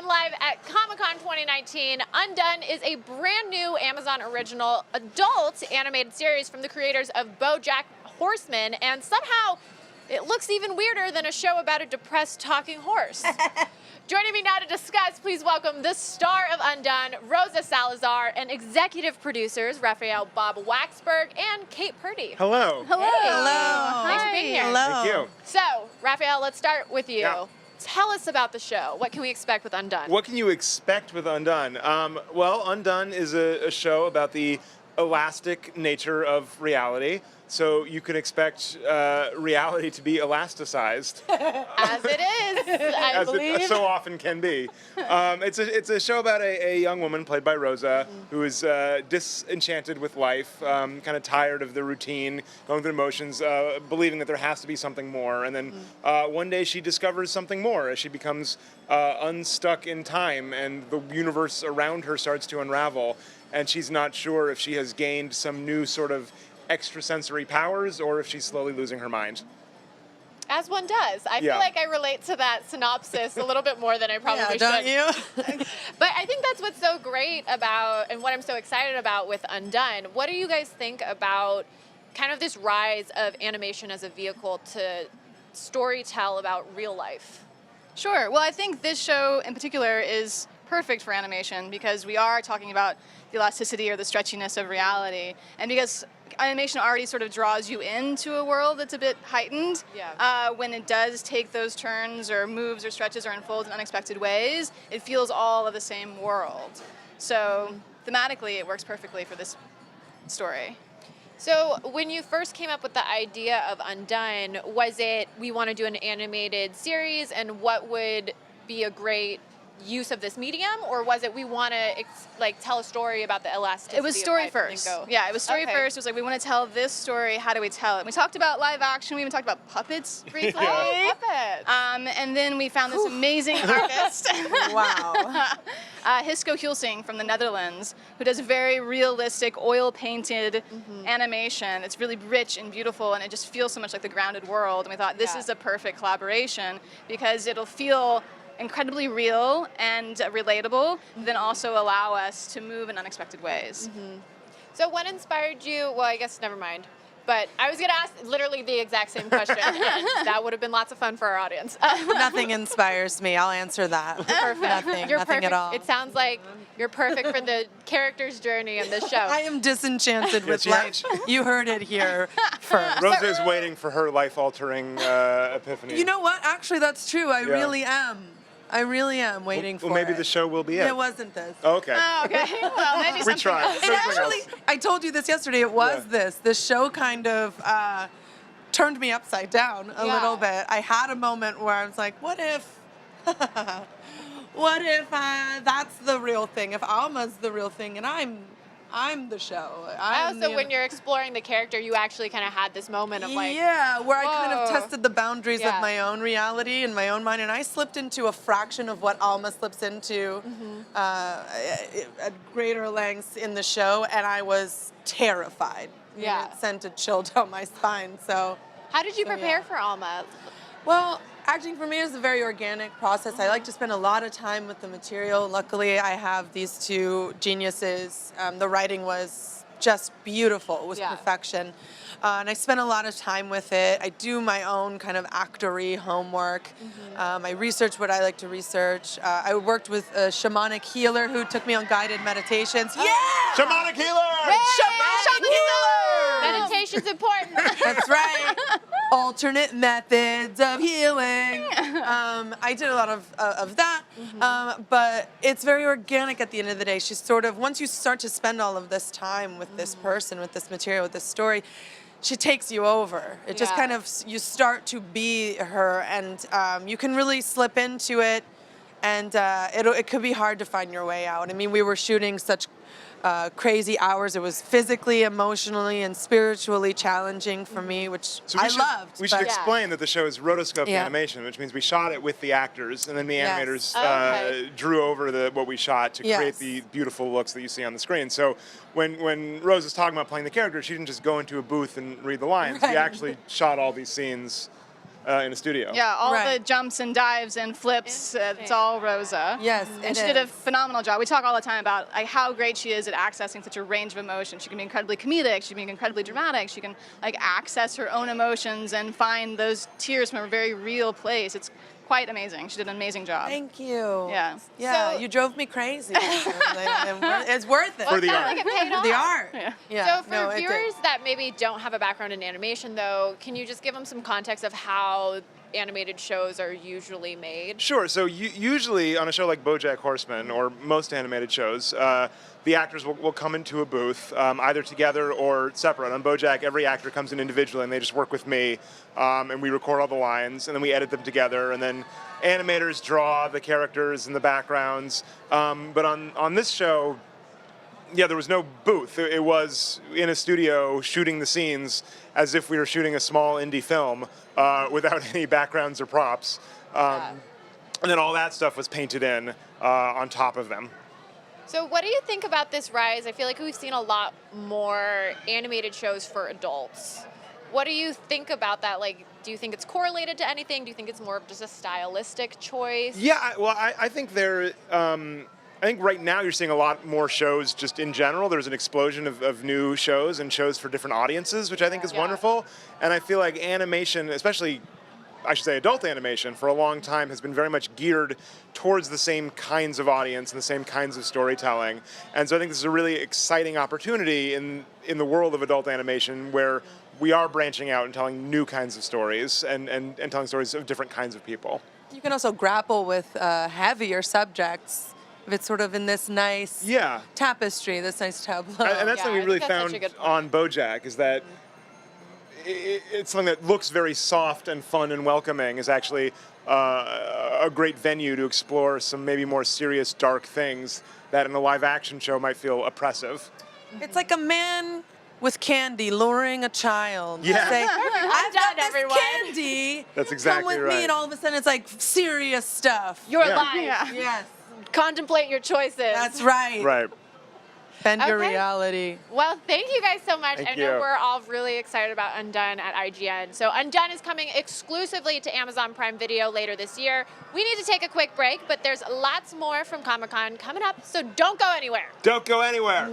live at Comic-Con 2019. Undone is a brand new Amazon original adult animated series from the creators of Bojack Horseman, and somehow it looks even weirder than a show about a depressed talking horse. Joining me now to discuss, please welcome the star of Undone, Rosa Salazar, and executive producers, Raphael, Bob-Waksberg, and Kate Purdy. Hello. Hello. Hey. Hello. Thanks for being here. Hello. Thank you. So, Raphael, let's start with you. Yeah. Tell us about the show. What can we expect with Undone? What can you expect with Undone? Well, Undone is a show about the elastic nature of reality. So you can expect reality to be elasticized. As it is, I believe. It so often can be. It's a show about a young woman played by Rosa who is disenchanted with life, kind of tired of the routine, going through the motions, believing that there has to be something more. And then one day she discovers something more as she becomes unstuck in time and the universe around her starts to unravel. And she's not sure if she has gained some new sort of extrasensory powers or if she's slowly losing her mind. As one does. I feel like I relate to that synopsis a little bit more than I probably should. Don't you? But I think that's what's so great about, and what I'm so excited about with Undone. What do you guys think about kind of this rise of animation as a vehicle to storytell about real life? Sure. Well, I think this show in particular is perfect for animation because we are talking about the elasticity or the stretchiness of reality, and because animation already sort of draws you into a world that's a bit heightened. When it does take those turns or moves or stretches or unfolds in unexpected ways, it feels all of the same world. So thematically, it works perfectly for this story. So when you first came up with the idea of Undone, was it we want to do an animated series and what would be a great use of this medium, or was it we want to tell a story about the elasticity? It was story first. Yeah, it was story first. It was like, we want to tell this story. How do we tell it? And we talked about live action. We even talked about puppets briefly. Oh, puppets. And then we found this amazing artist. Wow. Hisko Hulsing from the Netherlands, who does very realistic oil-painted animation. It's really rich and beautiful, and it just feels so much like the grounded world. And we thought this is a perfect collaboration because it'll feel incredibly real and relatable, then also allow us to move in unexpected ways. So what inspired you? Well, I guess never mind. But I was going to ask literally the exact same question. And that would have been lots of fun for our audience. Nothing inspires me. I'll answer that. Perfect. Nothing. You're Nothing perfect. at all. It sounds like you're perfect for the character's journey in this show. I am disenchanted with life. You heard it here first. Rosa is waiting for her life-altering epiphany. You know what? Actually, that's true. I really am. I really am waiting for it. Well, maybe the show will be it. It wasn't this. Okay. Oh, okay. Well, maybe We tried. And actually, I told you this yesterday, it was this. The show kind of turned me upside down a little bit. I had a moment where I was like, what if, that's the real thing? If Alma's the real thing and I'm the show. So when you're exploring the character, you actually kind of had this moment of like... Yeah, where whoa. I kind of tested the boundaries of my own reality and my own mind, and I slipped into a fraction of what Alma slips into at greater lengths in the show, and I was terrified. Yeah. It sent a chill down my spine, so... How did you prepare for Alma? Well, acting for me is a very organic process. I like to spend a lot of time with the material. Luckily, I have these two geniuses. The writing was just beautiful. It was perfection. And I spent a lot of time with it. I do my own kind of actory homework. I research what I like to research. I worked with a shamanic healer who took me on guided meditations. Yeah! Shamanic healer! Shamanic healer! Meditation's important. That's right. Alternate methods of healing. I did a lot of that, but it's very organic at the end of the day. She's sort of, once you start to spend all of this time with this person, with this material, with this story, she takes you over. It just kind of, you start to be her, and you can really slip into it, and it could be hard to find your way out. I mean, we were shooting such crazy hours. It was physically, emotionally, and spiritually challenging for me, which I loved. We should explain that the show is rotoscope animation, which means we shot it with the actors, and then the animators drew over what we shot to create the beautiful looks that you see on the screen. So when Rose is talking about playing the character, she didn't just go into a booth and read the lines. We actually shot all these scenes in a studio. Yeah, all the Right. jumps and dives and flips, it's all Rosa. Yes, And it she did a is. phenomenal job. We talk all the time about like how great she is at accessing such a range of emotion. She can be incredibly comedic, she can be incredibly dramatic, she can like access her own emotions and find those tears from a very real place. It's quite amazing. She did an amazing job. Thank you. Yeah. Yeah, So- you drove me crazy. It's worth it. For the Sounds art. like it paid off. The art. Yeah. Yeah. So for no, it did. viewers that maybe don't have a background in animation, though, can you just give them some context of how animated shows are usually made? Sure. So usually on a show like Bojack Horseman, or most animated shows, the actors will come into a booth, either together or separate. On Bojack, every actor comes in individually, and they just work with me, and we record all the lines, and then we edit them together, and then animators draw the characters and the backgrounds. But on this show, yeah, there was no booth. It was in a studio shooting the scenes as if we were shooting a small indie film without any backgrounds or props. And then all that stuff was painted in on top of them. So what do you think about this rise? I feel like we've seen a lot more animated shows for adults. What do you think about that? Like, do you think it's correlated to anything? Do you think it's more of just a stylistic choice? Yeah, I think I think right now you're seeing a lot more shows just in general. There's an explosion of new shows and shows for different audiences, which I think is Yeah. wonderful. And I feel like animation, especially, I should say adult animation, for a long time has been very much geared towards the same kinds of audience and the same kinds of storytelling. And so I think this is a really exciting opportunity in the world of adult animation where we are branching out and telling new kinds of stories and telling stories of different kinds of people. You can also grapple with heavier subjects if it's sort of in this nice Yeah. tapestry, this nice tableau. And that's Yeah, something I we really think that's such found a good point. on Bojack is that it's something that looks very soft and fun and welcoming is actually a great venue to explore some maybe more serious, dark things that in a live action show might feel oppressive. It's like a man with candy luring a child. Yeah. Say, I'm I've done, got this everyone." candy. That's exactly Come with right. me, and all of a sudden it's like serious stuff. Your Yeah. life. Yeah. Yes, Contemplate your choices. that's right. Right. Bend your Okay. reality. Well, thank you guys so much. Thank I know you. we're all really excited about Undone at IGN. So Undone is coming exclusively to Amazon Prime Video later this year. We need to take a quick break, but there's lots more from Comic-Con coming up, so don't go anywhere. Don't go anywhere.